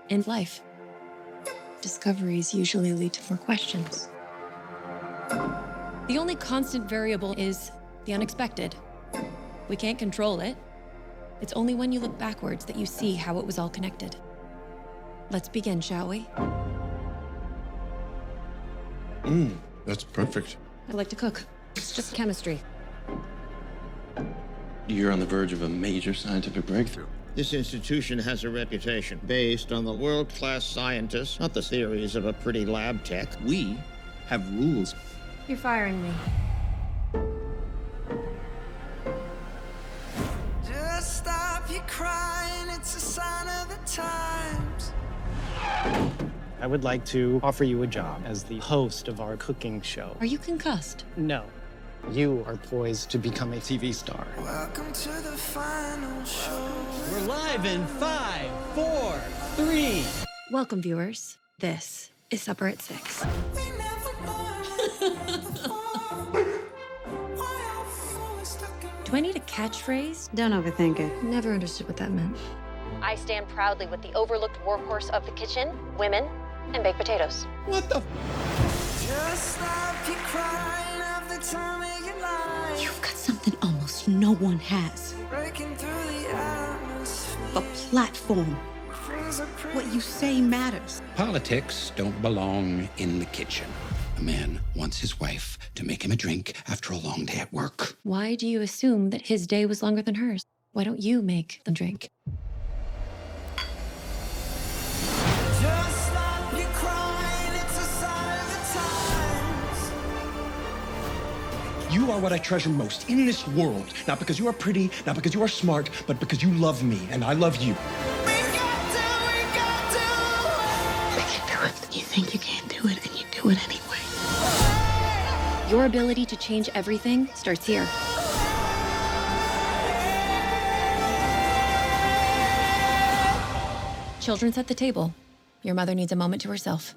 and life. Discoveries usually lead to more questions. The only constant variable is the unexpected. We can't control it. It's only when you look backwards that you see how it was all connected. Let's begin, shall we? That's perfect. I like to cook. It's just chemistry. You're on the verge of a major scientific breakthrough. This institution has a reputation based on the world-class scientists, not the theories of a pretty lab tech. We have rules. You're firing me. Just stop your crying, it's a sign of the times. I would like to offer you a job as the host of our cooking show. Are you concussed? No. You are poised to become a TV star. Welcome to the final show. We're live in 5, 4, 3. Welcome, viewers. This is Supper at 6. We never learned before. Why are we always stuck in Do I need a catchphrase? Don't overthink it. Never understood what that meant. I stand proudly with the overlooked workhorse of the kitchen, women, and baked potatoes. What the? Just stop your crying every time of your life. You've got something almost no one has. Breaking through the atmosphere. A platform. Things are pretty What you say matters. Politics don't belong in the kitchen. A man wants his wife to make him a drink after a long day at work. Why do you assume that his day was longer than hers? Why don't you make them drink? Just stop your crying, it's a sign of the times. You are what I treasure most in this world. Not because you are pretty, not because you are smart, but because you love me and I love you. We got to. I can do it. You think you can't do it, and you do it anyway. Your ability to change everything starts here. Children set the table. Your mother needs a moment to herself.